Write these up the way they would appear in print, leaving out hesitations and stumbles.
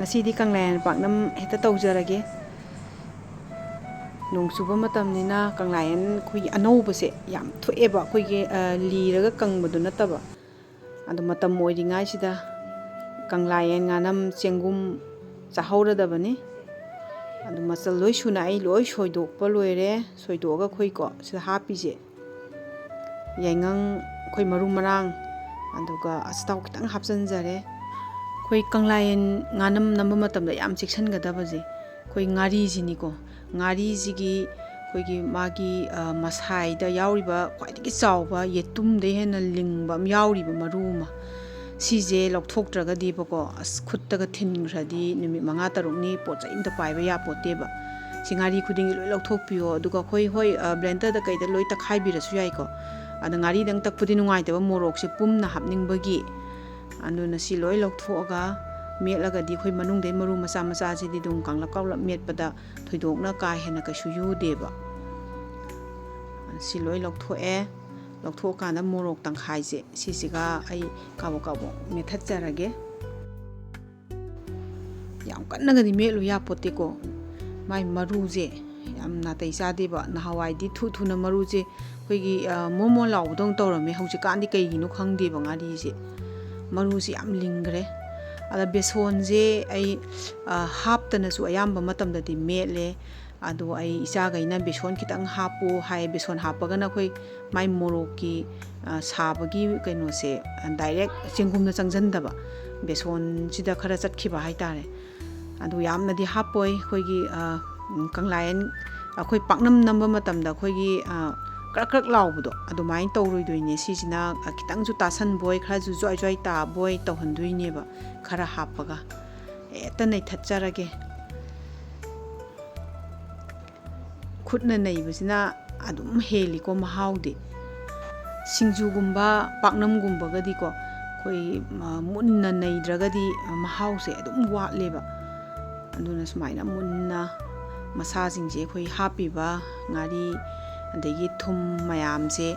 Ngasidi Kanglayen paknam heta tawjarage nong suba matamnina Kanglayen khoi anobase yam thoeba khoi ge liraga kangbadu nataba adu matam oiringai sida Kanglayen nganam chengum chahauradabani adu masal loi suna ai loi soidokpa loire soidoga khoi ko sida hapise yaingang khoi maru marang aduga astaw kitang hapsanjare khoi Kanglayen nganam namba matamda yam cheksangadabase khoi ngari jini ko ngari jigi khoi gi magi masai da yauriba khwaidigi chawba yetum de hena lingba yauriba maruma sije lokthoktraga dibako as khuttaga thingradi numi manga tarukni pocha imta paiba ya poteba singari khudingi loi lokthokpio aduga khoi hoi blender da kaida loi takhai birasu yai ko ada ngari dang takpudi nungai taba morok se pumna hapningbagi anduna si loi lokthoga metlaga di khoi manung de maru macha macha ji di dung kangla kawla metpada thoidokna ka hena ka suyu deba si loi lokthoe lokthoka na morok tangkhai je sisiga ai kabo methat jarage yam kannaga di melu ya pote ko mai maru je yam na taisa deba na hawai di thu na maru je khoi gi momo lawdong tawrame hauji kan di kai ginu khangde ba ngari je maru si am lingre ada beson je ai haptana su ayamba matamda di metle adu ai isa gaina beson kitang hapu hai beson hapaga na khoi mai moroki sabagi kaino se direct chengumna changjandaba beson sida khara chatkhiba haitare adu yamna di hapoi khoi gi Kanglayen khoi paknam namba matamda khoi gi krak lawbudo adu main tawroidoine sisina kitang ju tasan boy khara ju joi ta boy tawhanduine ba khara hapaga eta nei thatjarage khutna nei basina adum heli ko mahaude singju gumba paknam gumba gadi ko khoi munna nei dragadi mahause adum watleba aduna sumaina munna masa jingje khoi hapiba ngari adagi thum mayam se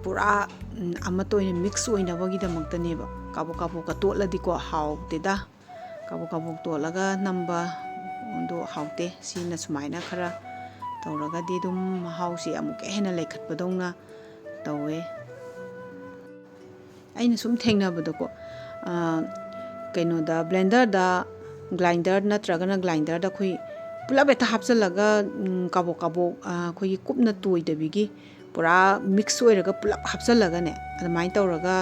pura amatoine mix oina bagi damaktaneba kabo ka totladi ko hauteda kabo tolaga namba ondo haute sina sumaina khara tawraga di dum hausi amuk hena lekhatpadongna tawe aina sum thengnabado ko kaino da blender da grinder natragana grinder da khoi pulab eta hapsalaga kabo khoi kupna toidabigi pura mix oiraga pulap hapsalaga ne adamai tawraga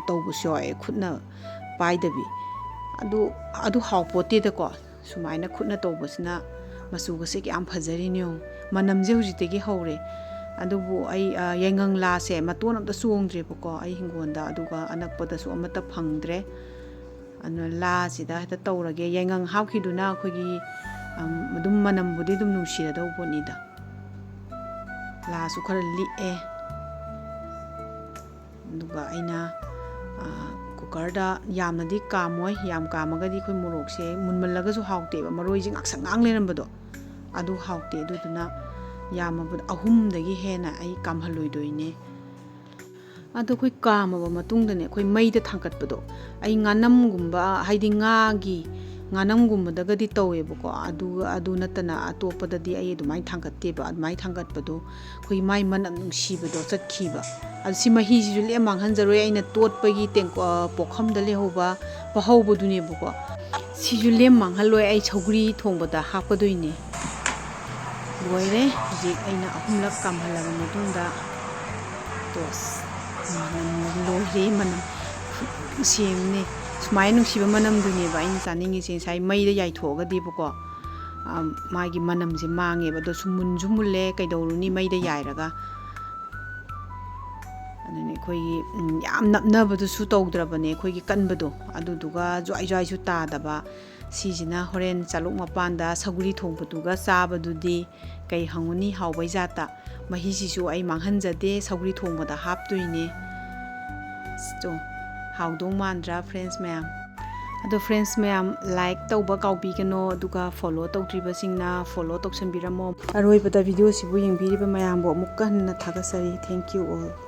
tawbusyo ai khutna paidabi adu hawpote da ko sumaina khutna tawbasna masuga se kyam phajarini yo manamje hujitegi hawre adubu ai yengang la se maton amta suongdre bako ai hingonda aduga anakpada su amata phangdre anu la sida heta tawrage yengang hawkhiduna khogi madum manam budi dum nushira daw bonida la su khara li'e duga aina cooker da yamnadi kamoi yam kamagadi khoi morok se munmallaga su hawte ba maroi jing aksa ngang lerambado adu hawte duduna yamabud ahum dagi hena ai kamhaloidoine adu khoi kamaba matungdane khoi maida thangkatpado ai nganam gumba haidi ngagi nganam gumbadagadi tawebako adu natana atopadadi ai adumai thangkatteba adumai thangkatpado khoi mai manam nungsibado chatkhiba alsi mahi ji le manghanjaroi aina totpagi tengko pokhamda lehoba pahawbadune bako sijule manghaloi ai sougri thongbada hapkadoine loire ji aina ahumlak kamhalaga matungda tos loire manam semne sumai nungsiba manam dune ba aina chaningi se sai maida yai thoga dibako magi manam je mange ba do sumun jumulle kaidoruni maida yairaga anani khoi yam napnabadu su tawdrabane khoi gi kanbado aduduga joi su tadaba sijina horen chaluk mapanda sougri thongpatuga chabadudi kai hanguni hawbai jata mahi sisu ai manghanjade sougri thongbada haptoine so hawdong mandra friends mayam ado friends mayam like tawba kaubigano aduga follow tawdriba singna follow tawsanbiramo aroibada video sibu yengbiriba mayambo mukka hanna thagasari thank you all